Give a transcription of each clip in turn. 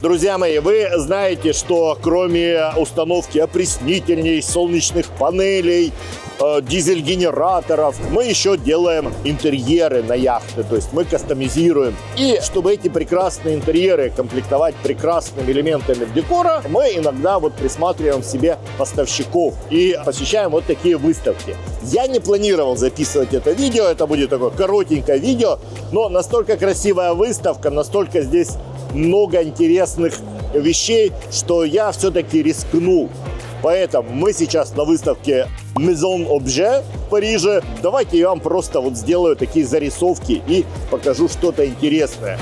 Друзья мои, вы знаете, что кроме установки опреснителей, солнечных панелей, дизель-генераторов, мы еще делаем интерьеры на яхты, то есть мы кастомизируем. И чтобы эти прекрасные интерьеры комплектовать прекрасными элементами декора, мы иногда вот присматриваем себе поставщиков и посещаем вот такие выставки. Я не планировал записывать это видео, это будет такое коротенькое видео, но настолько красивая выставка, настолько здесь много интересных вещей, что я все-таки рискнул. Поэтому мы сейчас на выставке Maison Objet в Париже. Давайте я вам просто вот сделаю такие зарисовки и покажу что-то интересное.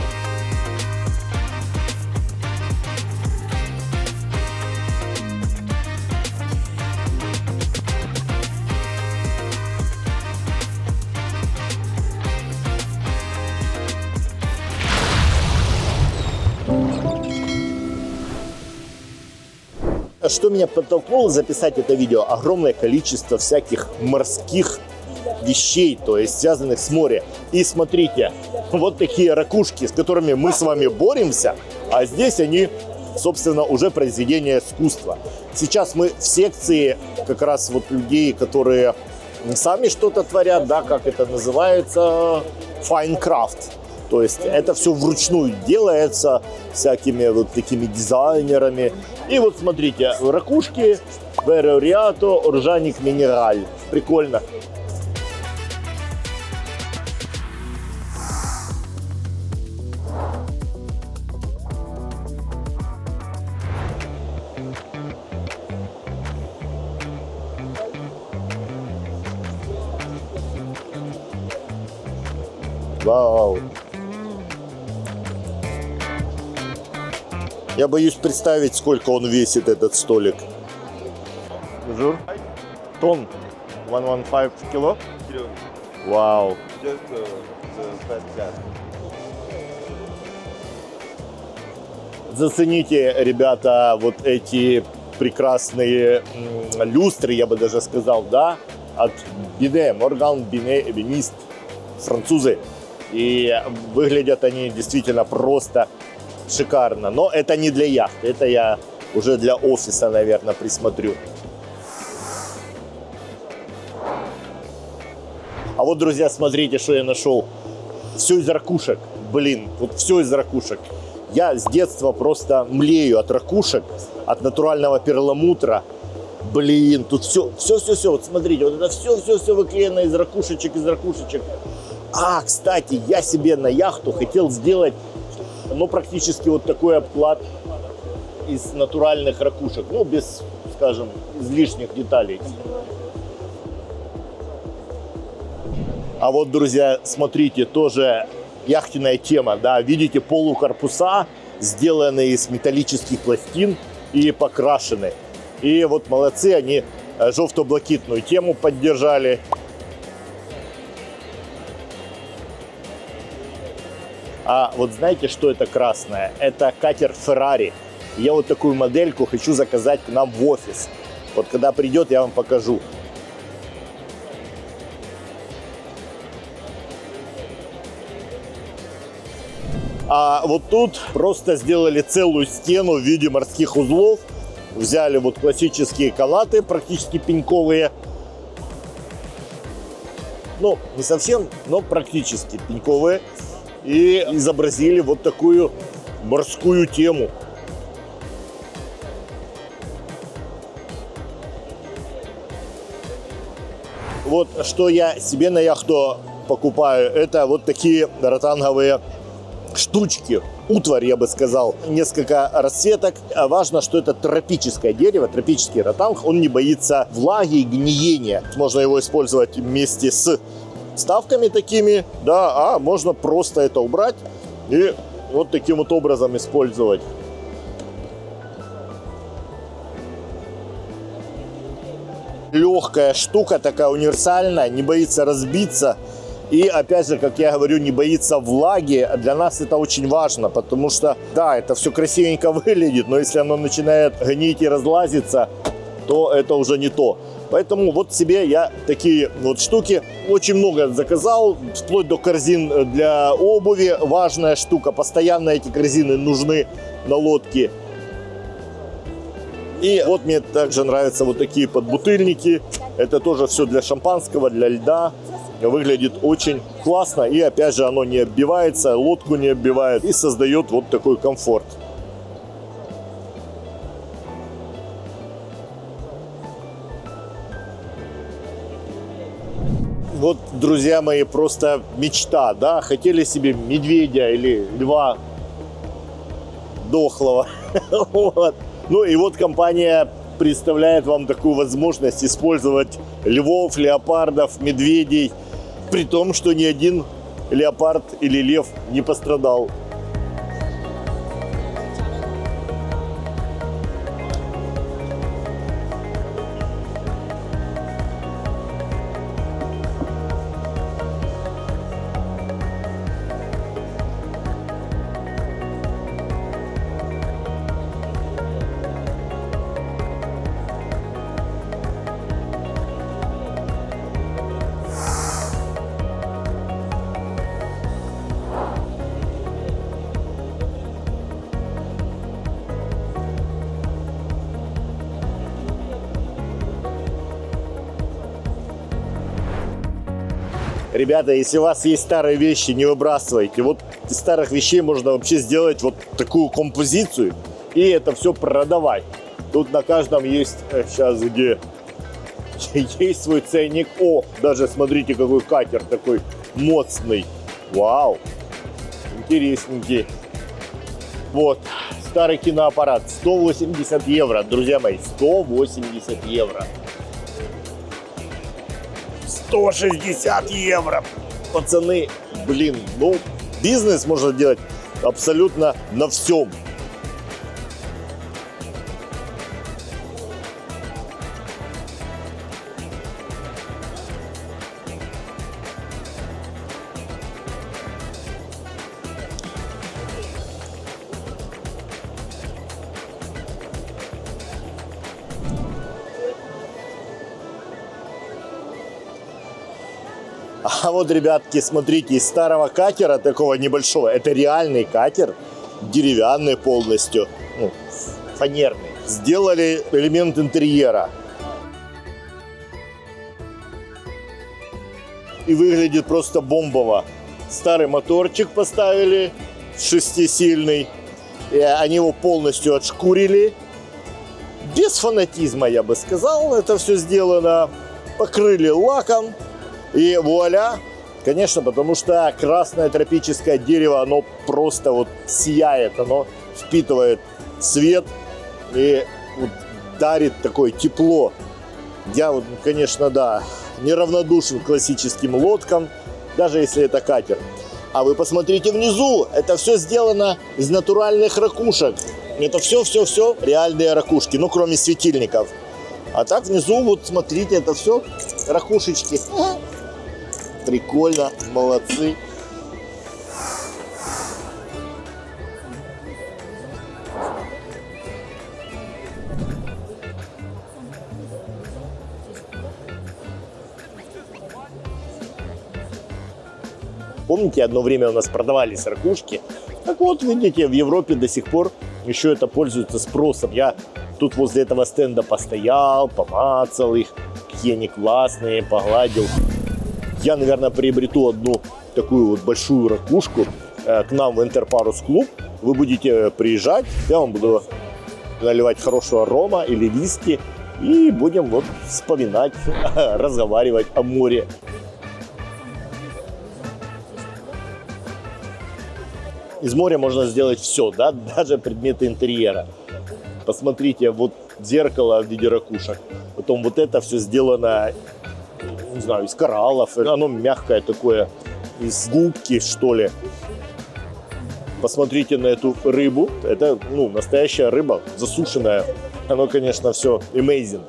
Что меня подтолкнуло записать это видео? Огромное количество всяких морских вещей, то есть связанных с морем. И смотрите, вот такие ракушки, с которыми мы с вами боремся, а здесь они, собственно, уже произведение искусства. Сейчас мы в секции как раз вот людей, которые сами что-то творят, да, как это называется, fine craft. То есть это все вручную делается всякими вот такими дизайнерами. И вот смотрите, ракушки, Верориато, Органик Минераль. Прикольно. Вау. Я боюсь представить, сколько он весит, этот столик. Жур? Тонн? 115 кило? Вау. Зацените, ребята, вот эти прекрасные люстры, я бы даже сказал, да, от Бине, Морган Бине Эбенист, французы. И выглядят они действительно просто шикарно. Но это не для яхты, это я уже для офиса, наверное, присмотрю. А вот, друзья, смотрите, что я нашел. Все из ракушек. Блин, вот все из ракушек. Я с детства просто млею от ракушек, от натурального перламутра. Блин, тут все. Вот смотрите, вот это все выклеено из ракушечек, А, кстати, я себе на яхту хотел сделать, ну, практически вот такой обклад из натуральных ракушек, ну, без, скажем, излишних деталей. А вот, друзья, смотрите, тоже яхтенная тема, да, видите, полукорпуса сделаны из металлических пластин и покрашены. И вот молодцы, они жовто-блакитную тему поддержали. А вот знаете, что это красное? Это катер Ferrari. Я вот такую модельку хочу заказать к нам в офис. Вот когда придет, я вам покажу. А вот тут просто сделали целую стену в виде морских узлов. Взяли вот классические канаты, практически пеньковые. Ну, не совсем, но практически пеньковые. И изобразили вот такую морскую тему. Вот что я себе на яхту покупаю, это вот такие ротанговые штучки, утварь, я бы сказал, несколько расцветок. Важно, что это тропическое дерево, тропический ротанг, он не боится влаги и гниения. Можно его использовать вместе с вставками такими, да, а можно просто это убрать и вот таким вот образом использовать. Легкая штука, такая универсальная, не боится разбиться. И опять же, как я говорю, не боится влаги. Для нас это очень важно, потому что, да, это все красивенько выглядит, но если оно начинает гнить и разлазиться, то это уже не то. Поэтому вот себе я такие вот штуки очень много заказал, вплоть до корзин для обуви. Важная штука, постоянно эти корзины нужны на лодке. И вот мне также нравятся вот такие подбутыльники. Это тоже все для шампанского, для льда. Выглядит очень классно. И опять же оно не оббивается, лодку не оббивает и создает вот такой комфорт. Вот, друзья мои, просто мечта, да? Хотели себе медведя или льва дохлого. Вот. Ну и вот компания представляет вам такую возможность использовать львов, леопардов, медведей, при том, что ни один леопард или лев не пострадал. Ребята, если у вас есть старые вещи, не выбрасывайте. Вот из старых вещей можно вообще сделать вот такую композицию и это все продавать. Тут на каждом есть, сейчас где, есть свой ценник. О, даже смотрите, какой катер такой моцный. Вау, интересненький. Вот, старый киноаппарат, 180 евро, друзья мои, 180 евро. 160 евро. Пацаны, блин, ну, бизнес можно делать абсолютно на всем. А вот, ребятки, смотрите, из старого катера, такого небольшого, это реальный катер, деревянный полностью, ну, фанерный. Сделали элемент интерьера. И выглядит просто бомбово. Старый моторчик поставили, 6-сильный. И они его полностью отшкурили. Без фанатизма, я бы сказал, это все сделано. Покрыли лаком. И вуаля, конечно, потому что красное тропическое дерево, оно просто вот сияет, оно впитывает свет и вот дарит такое тепло. Я вот, конечно, да, неравнодушен к классическим лодкам, даже если это катер. А вы посмотрите внизу, это все сделано из натуральных ракушек. Это все реальные ракушки, ну кроме светильников. А так внизу, вот смотрите, это все ракушечки. Прикольно, молодцы. Помните, одно время у нас продавались ракушки? Так вот, видите, в Европе до сих пор еще это пользуется спросом. Я тут возле этого стенда постоял, помацал их, какие они классные, погладил. Я, наверное, приобрету одну такую вот большую ракушку к нам в Интерпарус клуб. Вы будете приезжать, я вам буду наливать хорошего рома или виски. И будем вот вспоминать, разговаривать о море. Из моря можно сделать все, да, даже предметы интерьера. Посмотрите, вот зеркало в виде ракушек. Потом вот это все сделано, не знаю, из кораллов. Оно мягкое такое, из губки, что ли. Посмотрите на эту рыбу. Это, ну, настоящая рыба, засушенная. Оно, конечно, все amazing.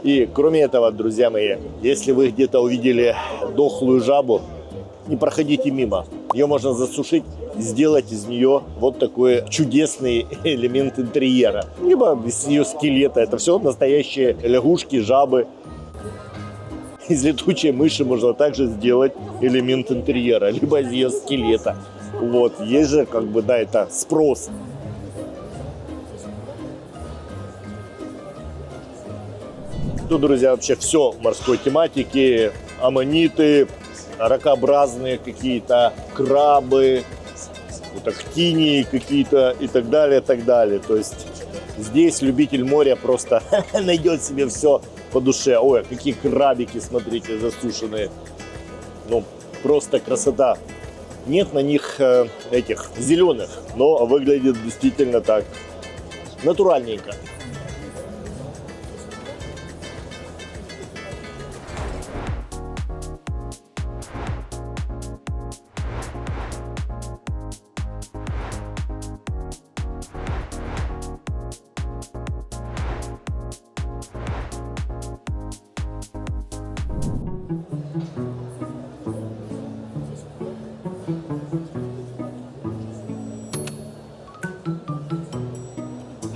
И кроме этого, друзья мои, если вы где-то увидели дохлую жабу, не проходите мимо. Ее можно засушить, сделать из нее вот такой чудесный элемент интерьера. Либо из ее скелета. Это все настоящие лягушки, жабы. Из летучей мыши можно также сделать элемент интерьера, либо из ее скелета. Вот, есть же, как бы, да, это спрос. Тут, друзья, вообще все морской тематики. Аммониты, ракообразные какие-то, крабы, вот актинии какие-то и так далее, так далее. То есть здесь любитель моря просто найдет себе все по душе. Ой, какие крабики, смотрите, засушенные. Ну, просто красота. Нет на них этих зеленых, но выглядит действительно так натуральненько.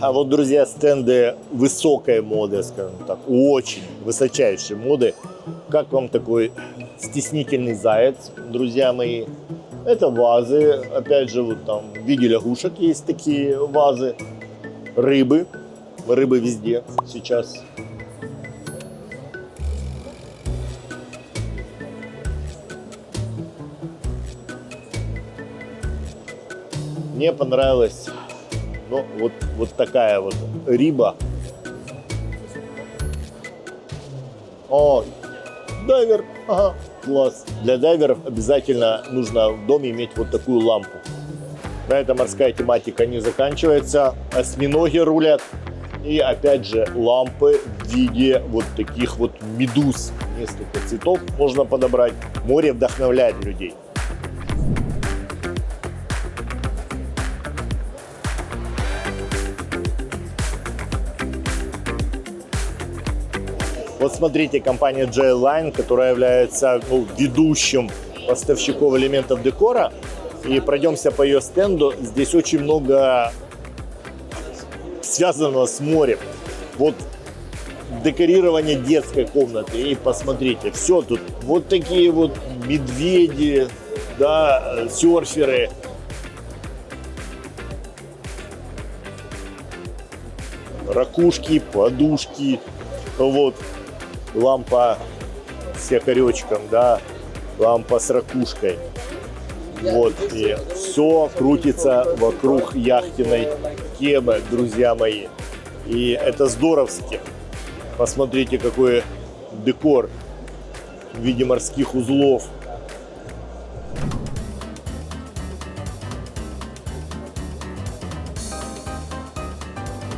А вот, друзья, стенды высокой моды, скажем так, очень высочайшей моды. Как вам такой стеснительный заяц, друзья мои? Это вазы, опять же, вот там в виде лягушек есть такие вазы. Рыбы, рыбы везде сейчас. Мне понравилось. Ну, вот такая вот риба. О, дайвер. Ага, класс. Для дайверов обязательно нужно в доме иметь вот такую лампу. На этом морская тематика не заканчивается. Осьминоги рулят. И опять же лампы в виде вот таких вот медуз. Несколько цветов можно подобрать. Море вдохновляет людей. Вот смотрите, компания J-Line, которая является ведущим поставщиком элементов декора. И пройдемся по ее стенду. Здесь очень много связанного с морем. Вот декорирование детской комнаты. И посмотрите, все тут. Вот такие вот медведи, да, серферы. Ракушки, подушки. Вот. Лампа с якоречком, да, лампа с ракушкой. Вот, и все крутится вокруг яхтенной темы, друзья мои. И это здоровски. Посмотрите, какой декор в виде морских узлов.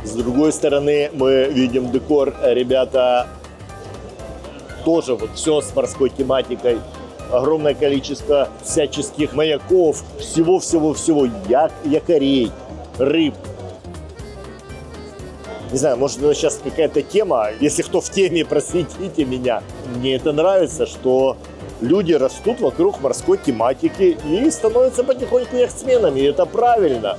С другой стороны мы видим декор, ребята, тоже вот все с морской тематикой. Огромное количество всяческих маяков, всего-всего-всего, якорей, рыб. Не знаю, может, это сейчас какая-то тема. Если кто в теме, просветите меня. Мне это нравится, что люди растут вокруг морской тематики и становятся потихоньку яхтсменами. И это правильно.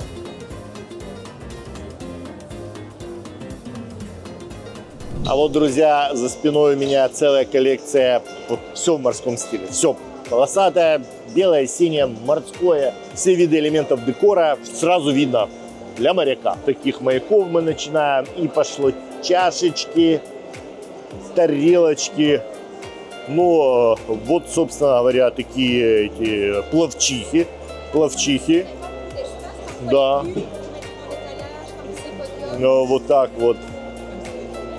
А вот, друзья, за спиной у меня целая коллекция, вот все в морском стиле, все полосатое, белое, синее, морское, все виды элементов декора сразу видно для моряка. Таких маяков мы начинаем, и пошло чашечки, тарелочки, ну, вот, собственно говоря, такие эти пловчихи, да, ну, вот так вот.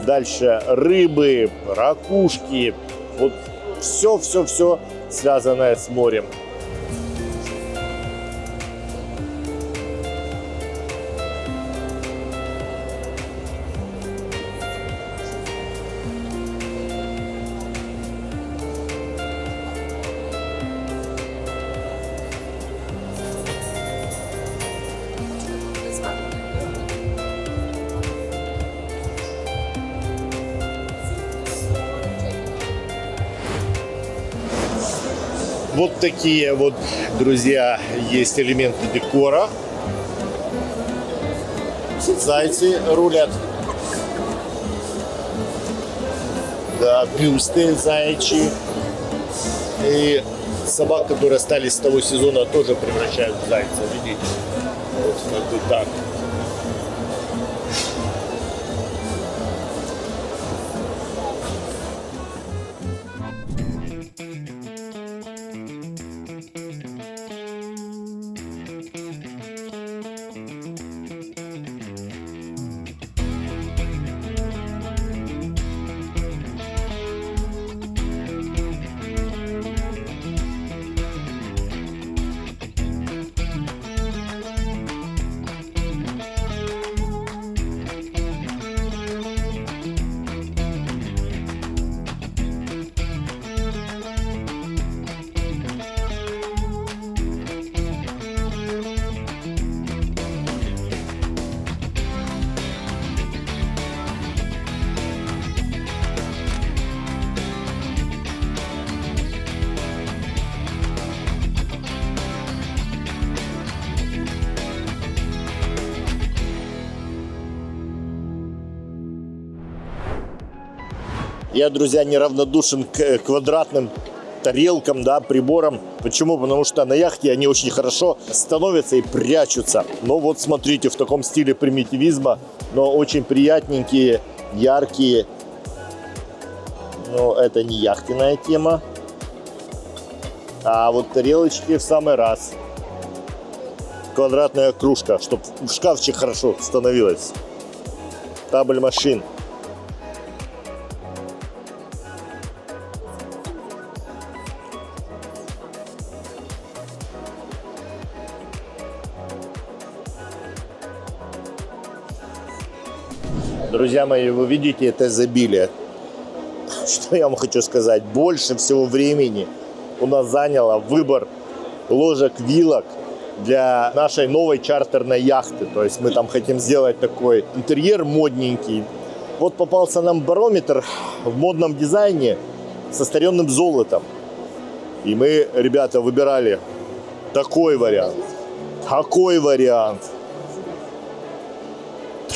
Дальше рыбы, ракушки, вот все связанное с морем. Вот такие вот, друзья, есть элементы декора. Зайцы рулят. Да, бюсты заячьи. И собак, которые остались с того сезона, тоже превращают в зайца. Видите? Вот как бы так. Я, друзья, неравнодушен к квадратным тарелкам, да, приборам. Почему? Потому что на яхте они очень хорошо становятся и прячутся. Но вот смотрите, в таком стиле примитивизма, но очень приятненькие, яркие. Но это не яхтенная тема. А вот тарелочки в самый раз. Квадратная кружка, чтобы в шкафчик хорошо становилась. Табль машин. Друзья мои, вы видите это изобилие. Что я вам хочу сказать? Больше всего времени у нас заняло выбор ложек, вилок для нашей новой чартерной яхты. То есть мы там хотим сделать такой интерьер модненький. Вот попался нам барометр в модном дизайне с остаренным золотом. И мы, ребята, выбирали такой вариант. Такой вариант.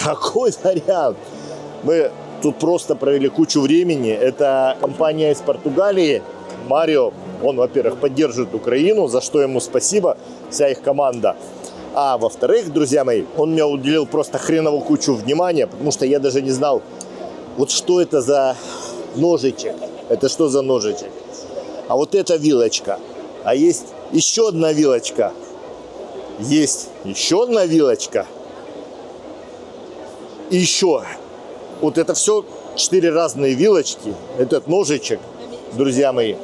Такой вариант. Мы тут просто провели кучу времени. Это компания из Португалии, Марио. Он, во-первых, поддерживает Украину, за что ему спасибо, вся их команда. А во-вторых, друзья мои, он мне уделил просто хреновую кучу внимания, потому что я даже не знал, вот что это за ножичек. Это что за ножичек? А вот это вилочка. А есть еще одна вилочка. Есть еще одна вилочка. И еще, вот это все 4 разные вилочки, этот ножичек, друзья мои.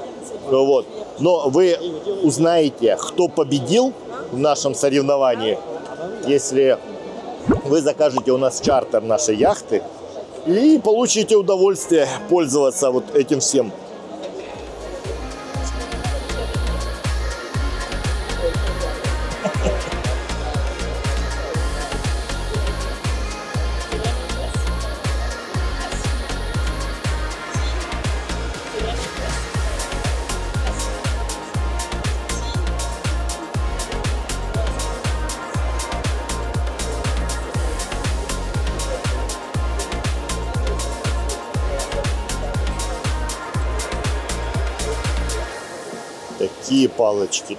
Вот. Но вы узнаете, кто победил в нашем соревновании, если вы закажете у нас чартер нашей яхты и получите удовольствие пользоваться вот этим всем.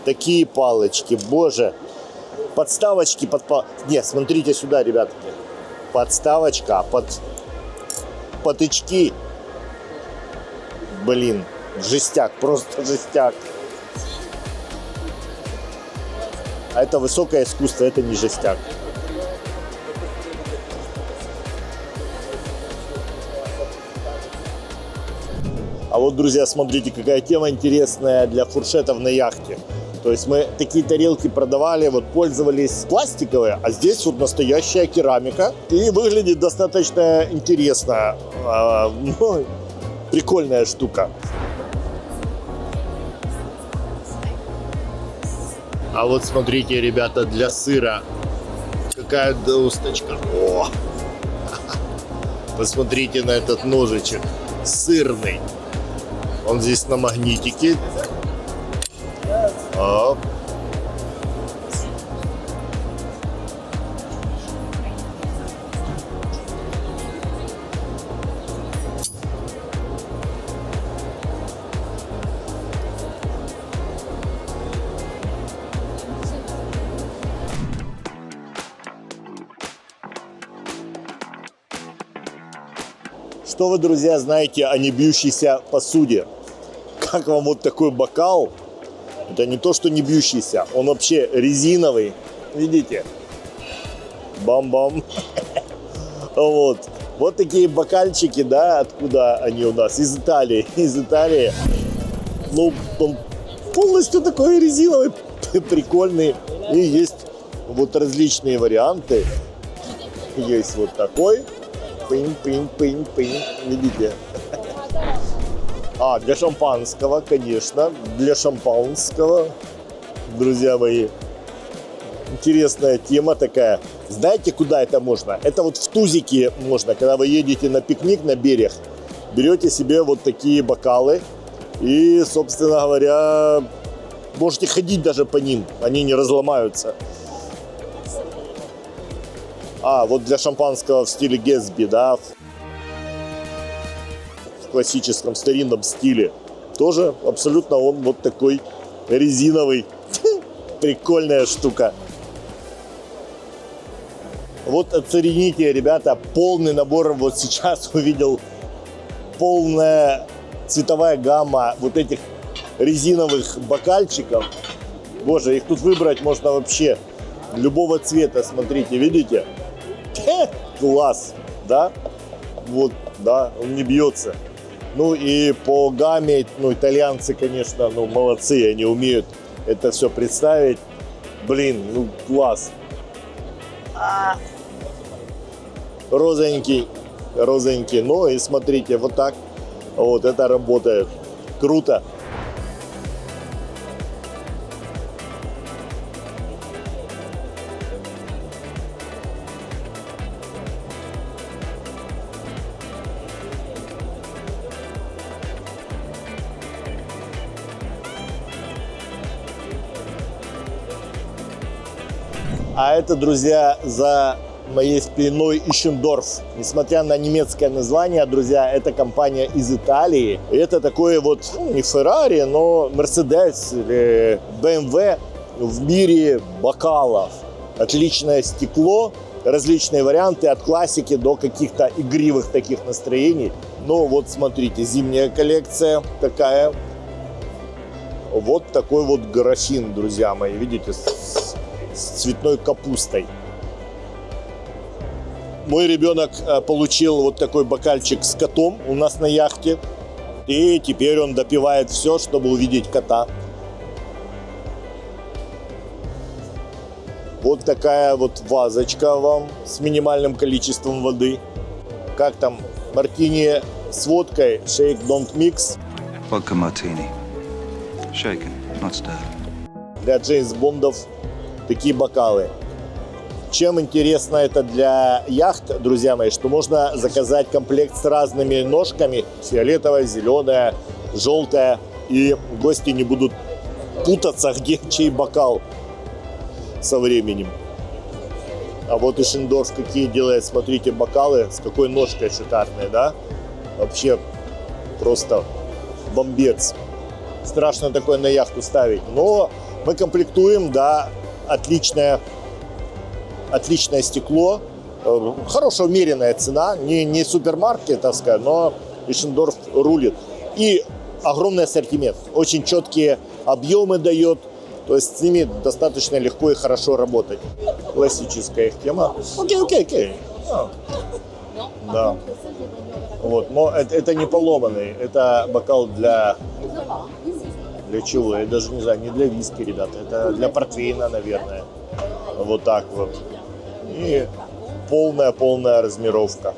Такие палочки, боже. Подставочки под Нет, смотрите сюда, ребятки. Подставочка под потычки. Блин, жестяк, просто жестяк. А это высокое искусство, это не жестяк. А вот, друзья, смотрите, какая тема интересная для фуршетов на яхте. То есть мы такие тарелки продавали, вот пользовались пластиковые, а здесь вот настоящая керамика. И выглядит достаточно интересно. Прикольная штука. А вот смотрите, ребята, для сыра какая досточка. О! Посмотрите на этот ножичек. Сырный. Он здесь на магнитике. Оп. Что вы, друзья, знаете о небьющейся посуде? Как вам вот такой бокал? Это не то, что не бьющийся, он вообще резиновый. Видите? Бам-бам. Вот такие бокальчики, да, откуда они у нас? Из Италии. Из Италии. Ну, он полностью такой резиновый, прикольный. И есть вот различные варианты. Есть вот такой. Пынь-пынь-пынь-пынь. Видите? Для шампанского, конечно. Для шампанского, друзья мои. Интересная тема такая. Знаете, куда это можно? Это вот в Тузике можно, когда вы едете на пикник на берег, берете себе вот такие бокалы и, собственно говоря, можете ходить даже по ним, они не разломаются. Вот для шампанского в стиле Гэтсби, да, в классическом старинном стиле. Тоже абсолютно он вот такой резиновый. Прикольная штука. Вот оцените, ребята, полный набор. Вот сейчас увидел полная цветовая гамма вот этих резиновых бокальчиков. Боже, их тут выбрать можно вообще любого цвета. Смотрите, видите? Класс, да? Вот, да, он не бьется. Ну и по гамме, ну, итальянцы, конечно, ну, молодцы, они умеют это все представить. Блин, ну, класс. Розовенький, розовенький. Ну и смотрите, вот так вот это работает. Круто. А это, друзья, за моей спиной Ищендорф. Несмотря на немецкое название, друзья, это компания из Италии. И это такое вот, ну, не Ferrari, но Mercedes или BMW в мире бокалов. Отличное стекло, различные варианты от классики до каких-то игривых таких настроений. Ну вот смотрите, зимняя коллекция такая. Вот такой вот графин, друзья мои, видите, с цветной капустой. Мой ребенок получил вот такой бокальчик с котом у нас на яхте. И теперь он допивает все, чтобы увидеть кота. Вот такая вот вазочка вам с минимальным количеством воды. Как там? Мартини с водкой. Shake, don't mix. Vodka martini. Shaken, not stirred. Для Джеймс Бондов такие бокалы. Чем интересно это для яхт, друзья мои, что можно заказать комплект с разными ножками. Фиолетовая, зеленая, желтая. И гости не будут путаться, где чей бокал со временем. А вот Ищендорф какие делает, смотрите, бокалы с какой ножкой шикарной, да? Вообще просто бомбец. Страшно такое на яхту ставить. Но мы комплектуем, да, отличное стекло. Хорошая умеренная цена. Не супермаркетовская, но Ищендорф рулит. И огромный ассортимент. Очень четкие объемы дает. То есть с ними достаточно легко и хорошо работать. Классическая их тема. Окей. Да. Вот. Но это не поломанный. Это бокал для чего? Я даже не знаю, не для виски, ребята. Это для портвейна, наверное. Вот так вот. И полная размеровка.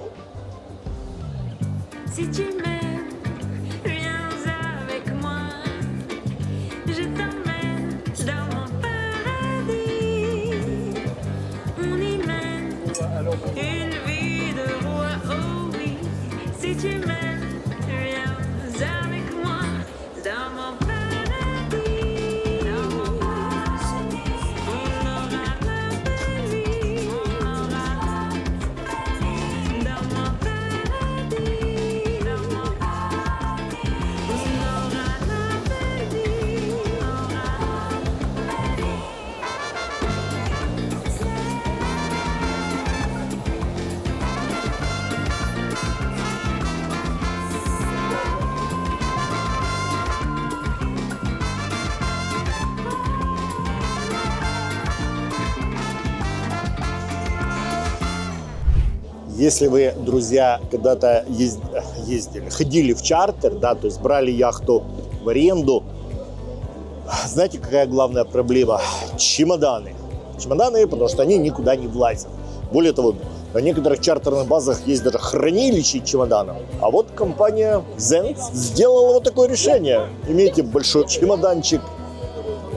Если вы, друзья, когда-то ходили в чартер, да, то есть брали яхту в аренду, знаете, какая главная проблема? Чемоданы. Чемоданы, потому что они никуда не влазят. Более того, на некоторых чартерных базах есть даже хранилище чемоданов. А вот компания Zen сделала вот такое решение. Имейте большой чемоданчик,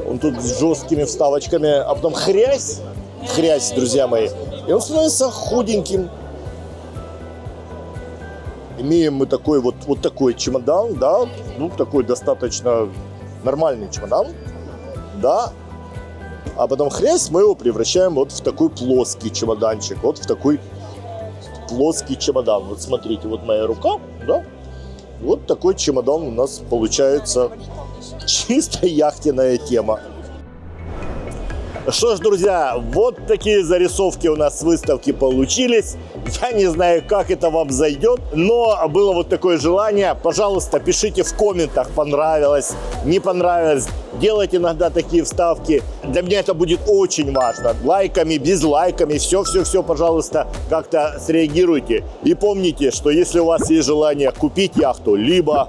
он тут с жесткими вставочками, а потом хрясь, друзья мои, и он становится худеньким. Имеем мы такой вот такой чемодан, да, ну такой достаточно нормальный чемодан, да, а потом хрясь мы его превращаем вот в такой плоский чемоданчик, вот в такой плоский чемодан. Вот смотрите, вот моя рука, да, вот такой чемодан у нас получается, чисто яхтенная тема. Что ж, друзья, вот такие зарисовки у нас с выставки получились. Я не знаю, как это вам зайдет, но было вот такое желание. Пожалуйста, пишите в комментах, понравилось, не понравилось. Делайте иногда такие вставки. Для меня это будет очень важно. Лайками, безлайками, все, пожалуйста, как-то среагируйте. И помните, что если у вас есть желание купить яхту, либо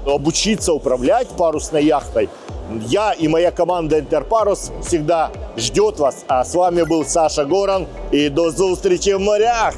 обучиться управлять парусной яхтой, я и моя команда Интерпарус всегда ждет вас. А с вами был Саша Горан. И до встречи в морях!